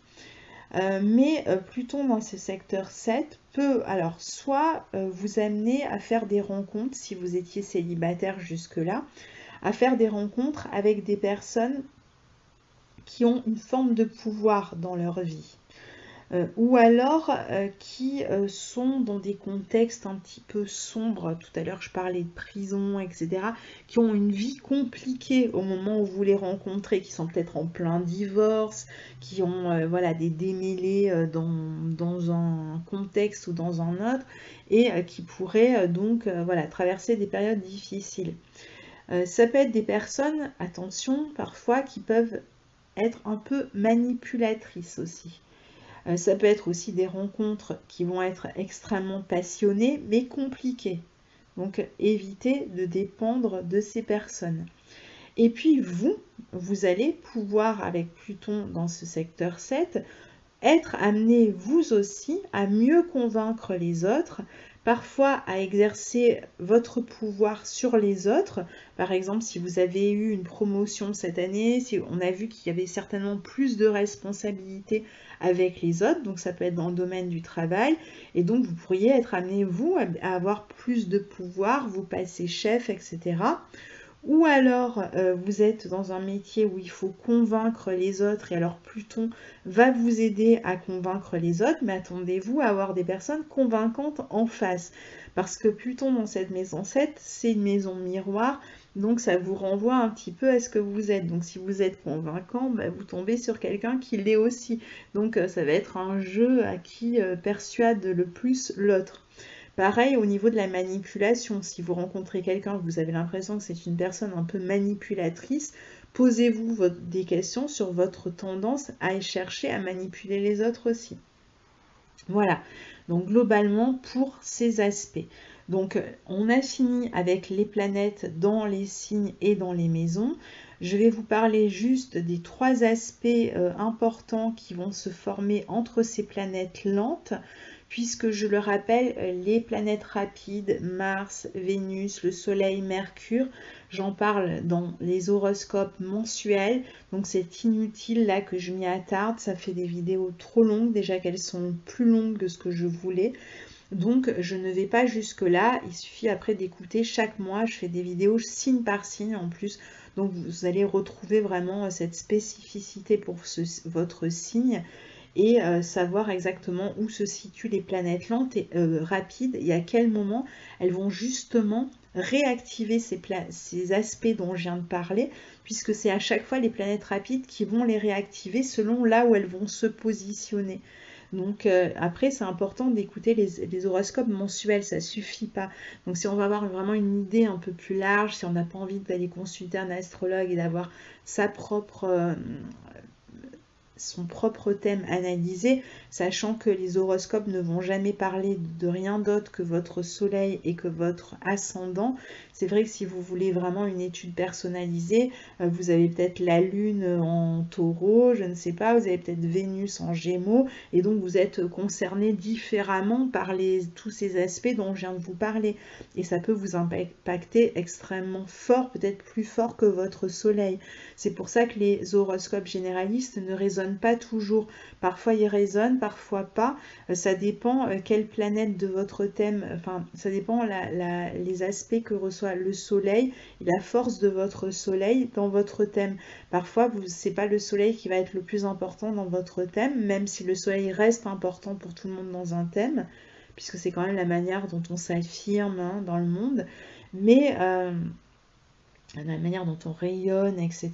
Mais Pluton dans ce secteur 7 peut alors soit vous amener à faire des rencontres, si vous étiez célibataire jusque-là, à faire des rencontres avec des personnes qui ont une forme de pouvoir dans leur vie. Ou alors qui sont dans des contextes un petit peu sombres. Tout à l'heure, je parlais de prison, etc. Qui ont une vie compliquée au moment où vous les rencontrez, qui sont peut-être en plein divorce, qui ont voilà, des démêlés dans un contexte ou dans un autre, et qui pourraient donc voilà, traverser des périodes difficiles. Ça peut être des personnes, attention, parfois, qui peuvent être un peu manipulatrices aussi. Ça peut être aussi des rencontres qui vont être extrêmement passionnées, mais compliquées. Donc, évitez de dépendre de ces personnes. Et puis, vous allez pouvoir, avec Pluton dans ce secteur 7, être amené, vous aussi, à mieux convaincre les autres, parfois à exercer votre pouvoir sur les autres. Par exemple, si vous avez eu une promotion cette année, si on a vu qu'il y avait certainement plus de responsabilités avec les autres, donc ça peut être dans le domaine du travail, et donc vous pourriez être amené, vous, à avoir plus de pouvoir, vous passer chef, etc. Ou alors vous êtes dans un métier où il faut convaincre les autres et alors Pluton va vous aider à convaincre les autres, mais attendez-vous à avoir des personnes convaincantes en face. Parce que Pluton dans cette maison 7, c'est une maison miroir, donc ça vous renvoie un petit peu à ce que vous êtes. Donc si vous êtes convaincant, vous tombez sur quelqu'un qui l'est aussi. Donc ça va être un jeu à qui persuade le plus l'autre. Pareil au niveau de la manipulation, si vous rencontrez quelqu'un, vous avez l'impression que c'est une personne un peu manipulatrice, posez-vous des questions sur votre tendance à chercher à manipuler les autres aussi. Voilà, donc globalement pour ces aspects. Donc on a fini avec les planètes dans les signes et dans les maisons. Je vais vous parler juste des 3 aspects importants qui vont se former entre ces planètes lentes, puisque je le rappelle, les planètes rapides, Mars, Vénus, le Soleil, Mercure, j'en parle dans les horoscopes mensuels, donc c'est inutile là que je m'y attarde, ça fait des vidéos trop longues, déjà qu'elles sont plus longues que ce que je voulais. Donc je ne vais pas jusque là, il suffit après d'écouter chaque mois, je fais des vidéos signe par signe en plus, donc vous allez retrouver vraiment cette spécificité pour votre signe et savoir exactement où se situent les planètes lentes et rapides et à quel moment elles vont justement réactiver ces aspects dont je viens de parler, puisque c'est à chaque fois les planètes rapides qui vont les réactiver selon là où elles vont se positionner. Donc après, c'est important d'écouter les horoscopes mensuels, ça suffit pas. Donc si on va avoir vraiment une idée un peu plus large, si on n'a pas envie d'aller consulter un astrologue et d'avoir sa propre son propre thème analysé, sachant que les horoscopes ne vont jamais parler de rien d'autre que votre soleil et que votre ascendant. C'est vrai que si vous voulez vraiment une étude personnalisée, vous avez peut-être la lune en taureau, je ne sais pas, vous avez peut-être Vénus en gémeaux, et donc vous êtes concerné différemment par tous ces aspects dont je viens de vous parler. Et ça peut vous impacter extrêmement fort, peut-être plus fort que votre soleil. C'est pour ça que les horoscopes généralistes ne résonnent pas toujours. Parfois ils résonnent, parfois pas. Ça dépend quelle planète de votre thème, enfin ça dépend les aspects que reçoit le soleil et la force de votre soleil dans votre thème. Parfois c'est pas le soleil qui va être le plus important dans votre thème, même si le soleil reste important pour tout le monde dans un thème, puisque c'est quand même la manière dont on s'affirme hein, dans le monde. Mais la manière dont on rayonne, etc.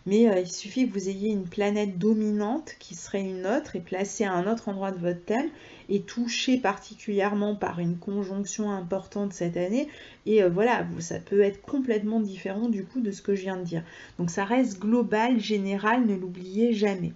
Mais il suffit que vous ayez une planète dominante qui serait une autre et placée à un autre endroit de votre thème et touchée particulièrement par une conjonction importante cette année. Et voilà, ça peut être complètement différent du coup de ce que je viens de dire. Donc ça reste global, général, ne l'oubliez jamais.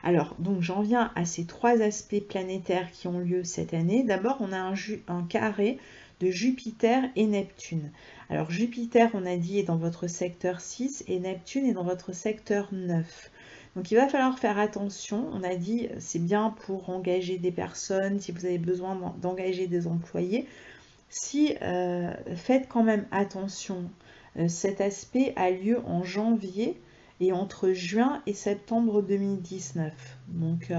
Alors, donc j'en viens à ces 3 aspects planétaires qui ont lieu cette année. D'abord, on a un carré de Jupiter et Neptune. Alors Jupiter, on a dit, est dans votre secteur 6 et Neptune est dans votre secteur 9. Donc il va falloir faire attention. On a dit, c'est bien pour engager des personnes, si vous avez besoin d'engager des employés. Faites quand même attention. Cet aspect a lieu en janvier et entre juin et septembre 2019. Donc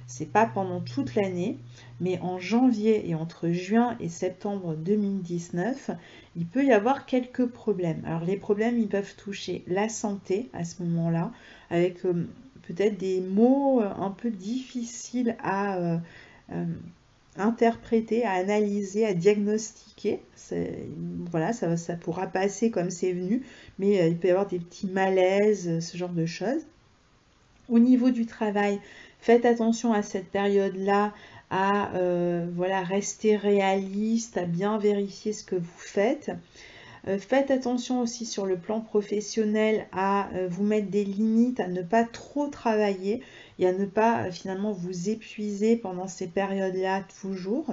c'est pas pendant toute l'année, mais en janvier et entre juin et septembre 2019, il peut y avoir quelques problèmes. Alors les problèmes, ils peuvent toucher la santé à ce moment-là, avec peut-être des mots un peu difficiles à interpréter, à analyser, à diagnostiquer. Voilà, ça pourra passer comme c'est venu, mais il peut y avoir des petits malaises, ce genre de choses. Au niveau du travail, faites attention à cette période-là, à voilà, rester réaliste, à bien vérifier ce que vous faites. Faites attention aussi sur le plan professionnel à vous mettre des limites, à ne pas trop travailler et à ne pas finalement vous épuiser pendant ces périodes-là toujours.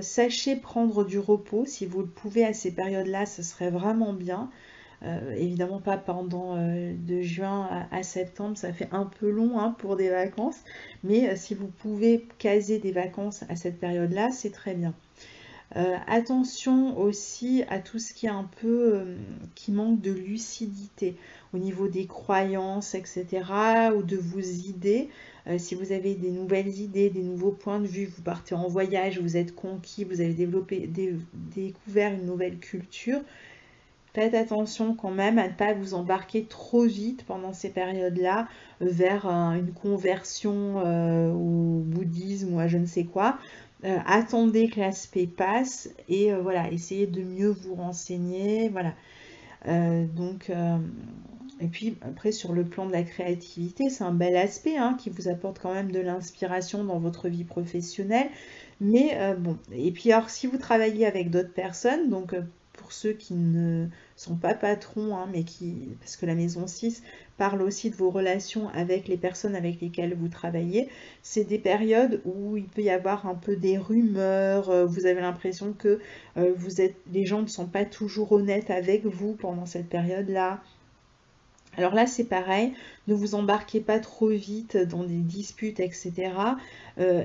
Sachez prendre du repos si vous le pouvez à ces périodes-là, ce serait vraiment bien. Évidemment pas pendant de juin à septembre, ça fait un peu long hein, pour des vacances, mais si vous pouvez caser des vacances à cette période-là, c'est très bien. Attention aussi à tout ce qui est un peu qui manque de lucidité au niveau des croyances, etc. ou de vos idées. Si vous avez des nouvelles idées, des nouveaux points de vue, vous partez en voyage, vous êtes conquis, vous avez découvert une nouvelle culture, faites attention quand même à ne pas vous embarquer trop vite pendant ces périodes-là vers une conversion au bouddhisme ou à je ne sais quoi. Attendez que l'aspect passe et voilà, essayez de mieux vous renseigner. Voilà. Et puis après sur le plan de la créativité, c'est un bel aspect hein, qui vous apporte quand même de l'inspiration dans votre vie professionnelle. Mais bon, et puis alors si vous travaillez avec d'autres personnes, donc pour ceux qui ne sont pas patrons, hein, mais parce que la maison 6 parle aussi de vos relations avec les personnes avec lesquelles vous travaillez, c'est des périodes où il peut y avoir un peu des rumeurs, vous avez l'impression que les gens ne sont pas toujours honnêtes avec vous pendant cette période-là. Alors là, c'est pareil, ne vous embarquez pas trop vite dans des disputes, etc.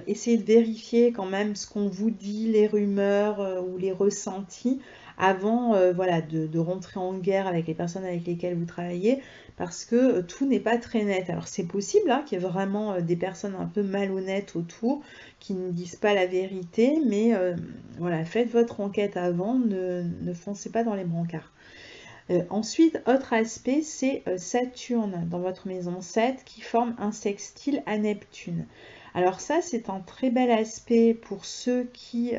Essayez de vérifier quand même ce qu'on vous dit, les rumeurs ou les ressentis, avant voilà, de rentrer en guerre avec les personnes avec lesquelles vous travaillez, parce que tout n'est pas très net. Alors c'est possible hein, qu'il y ait vraiment des personnes un peu malhonnêtes autour, qui ne disent pas la vérité, mais voilà, faites votre enquête avant, ne foncez pas dans les brancards. Ensuite, autre aspect, c'est Saturne dans votre maison 7 qui forme un sextile à Neptune. Alors ça, c'est un très bel aspect pour ceux qui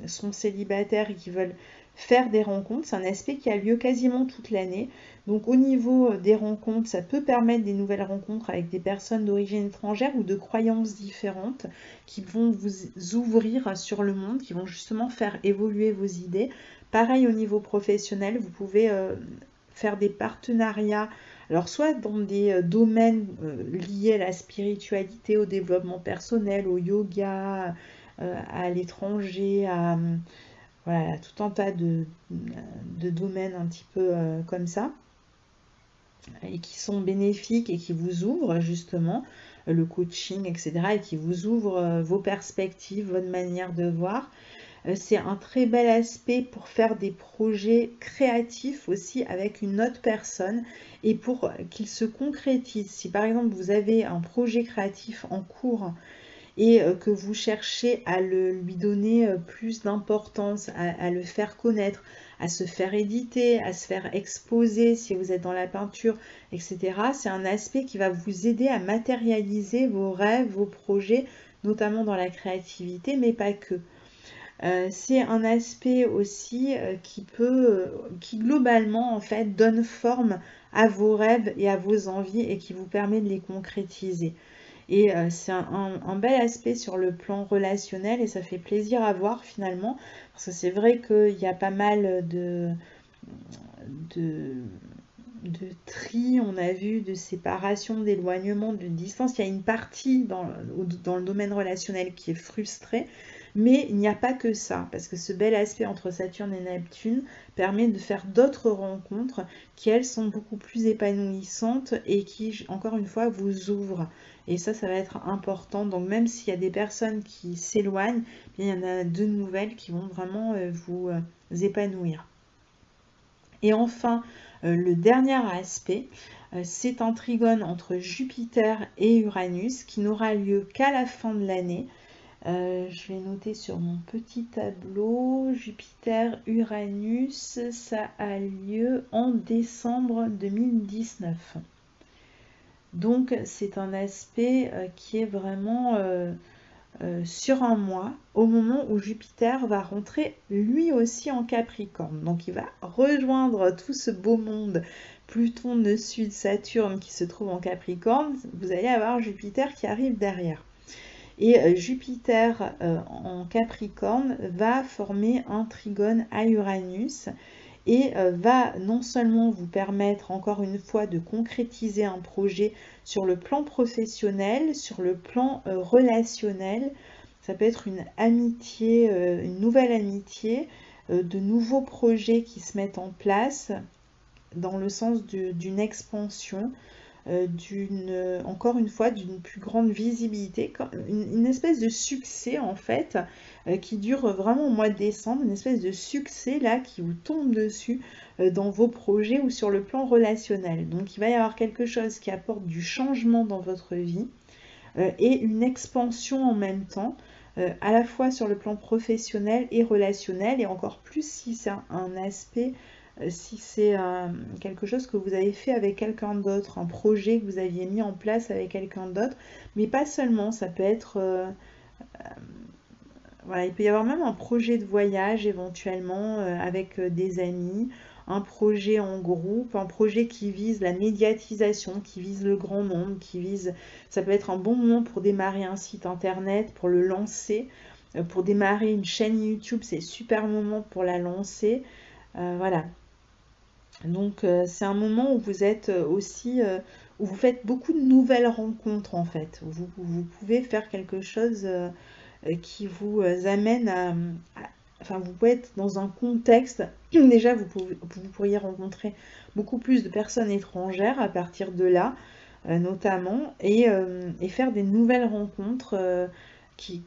sont célibataires et qui veulent faire des rencontres. C'est un aspect qui a lieu quasiment toute l'année. Donc au niveau des rencontres, ça peut permettre des nouvelles rencontres avec des personnes d'origine étrangère ou de croyances différentes qui vont vous ouvrir sur le monde, qui vont justement faire évoluer vos idées. Pareil au niveau professionnel, vous pouvez faire des partenariats. Alors soit dans des domaines liés à la spiritualité, au développement personnel, au yoga, à l'étranger, à voilà, tout un tas de domaines un petit peu comme ça, et qui sont bénéfiques et qui vous ouvrent justement le coaching, etc., et qui vous ouvrent vos perspectives, votre manière de voir. C'est un très bel aspect pour faire des projets créatifs aussi avec une autre personne et pour qu'ils se concrétisent. Si par exemple vous avez un projet créatif en cours et que vous cherchez à lui donner plus d'importance, à le faire connaître, à se faire éditer, à se faire exposer si vous êtes dans la peinture, etc. C'est un aspect qui va vous aider à matérialiser vos rêves, vos projets, notamment dans la créativité, mais pas que. C'est un aspect aussi qui globalement en fait donne forme à vos rêves et à vos envies et qui vous permet de les concrétiser. Et c'est un bel aspect sur le plan relationnel et ça fait plaisir à voir finalement, parce que c'est vrai qu'il y a pas mal de, de tri, on a vu, de séparation, d'éloignement, de distance. Il y a une partie dans le domaine relationnel qui est frustrée, mais il n'y a pas que ça, parce que ce bel aspect entre Saturne et Neptune permet de faire d'autres rencontres qui, elles, sont beaucoup plus épanouissantes et qui, encore une fois, vous ouvrent. Et ça va être important. Donc même s'il y a des personnes qui s'éloignent, il y en a de nouvelles qui vont vraiment vous épanouir. Et enfin, le dernier aspect, c'est un trigone entre Jupiter et Uranus qui n'aura lieu qu'à la fin de l'année. Je vais noter sur mon petit tableau, Jupiter-Uranus, ça a lieu en décembre 2019. Donc c'est un aspect qui est vraiment sur un mois, au moment où Jupiter va rentrer lui aussi en Capricorne. Donc il va rejoindre tout ce beau monde, Pluton, Nœud Sud, Saturne qui se trouve en Capricorne. Vous allez avoir Jupiter qui arrive derrière. Et Jupiter en Capricorne va former un trigone à Uranus et va non seulement vous permettre encore une fois de concrétiser un projet sur le plan professionnel, sur le plan relationnel. Ça peut être une amitié, une nouvelle amitié, de nouveaux projets qui se mettent en place dans le sens d'une expansion, encore une fois, d'une plus grande visibilité, une espèce de succès en fait, qui dure vraiment au mois de décembre, une espèce de succès là qui vous tombe dessus dans vos projets ou sur le plan relationnel. Donc il va y avoir quelque chose qui apporte du changement dans votre vie et une expansion en même temps, à la fois sur le plan professionnel et relationnel, et encore plus si c'est un aspect si c'est quelque chose que vous avez fait avec quelqu'un d'autre, un projet que vous aviez mis en place avec quelqu'un d'autre, mais pas seulement, ça peut être, voilà, il peut y avoir même un projet de voyage éventuellement avec des amis, un projet en groupe, un projet qui vise la médiatisation, qui vise le grand monde, ça peut être un bon moment pour démarrer un site internet, pour le lancer, pour démarrer une chaîne YouTube, c'est super moment pour la lancer, voilà. Donc c'est un moment où vous êtes aussi, où vous faites beaucoup de nouvelles rencontres en fait. Vous pouvez faire quelque chose qui vous amène enfin vous pouvez être dans un contexte, déjà vous pourriez rencontrer beaucoup plus de personnes étrangères à partir de là, notamment, et faire des nouvelles rencontres qui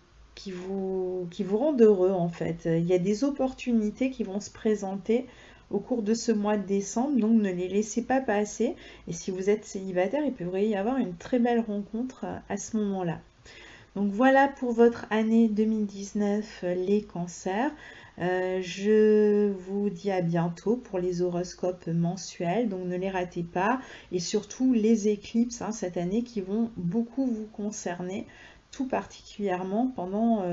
vous rendent heureux en fait. Il y a des opportunités qui vont se présenter au cours de ce mois de décembre, donc ne les laissez pas passer. Et si vous êtes célibataire, il pourrait y avoir une très belle rencontre à ce moment-là. Donc voilà pour votre année 2019, les cancers. Je vous dis à bientôt pour les horoscopes mensuels, donc ne les ratez pas. Et surtout les éclipses cette année qui vont beaucoup vous concerner, tout particulièrement pendant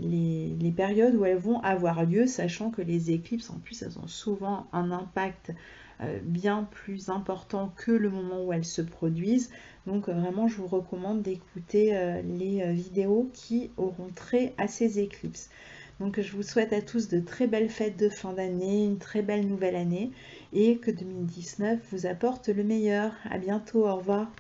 les périodes où elles vont avoir lieu, sachant que les éclipses, en plus, elles ont souvent un impact bien plus important que le moment où elles se produisent. Donc vraiment, je vous recommande d'écouter les vidéos qui auront trait à ces éclipses. Donc je vous souhaite à tous de très belles fêtes de fin d'année, une très belle nouvelle année et que 2019 vous apporte le meilleur. À bientôt, au revoir.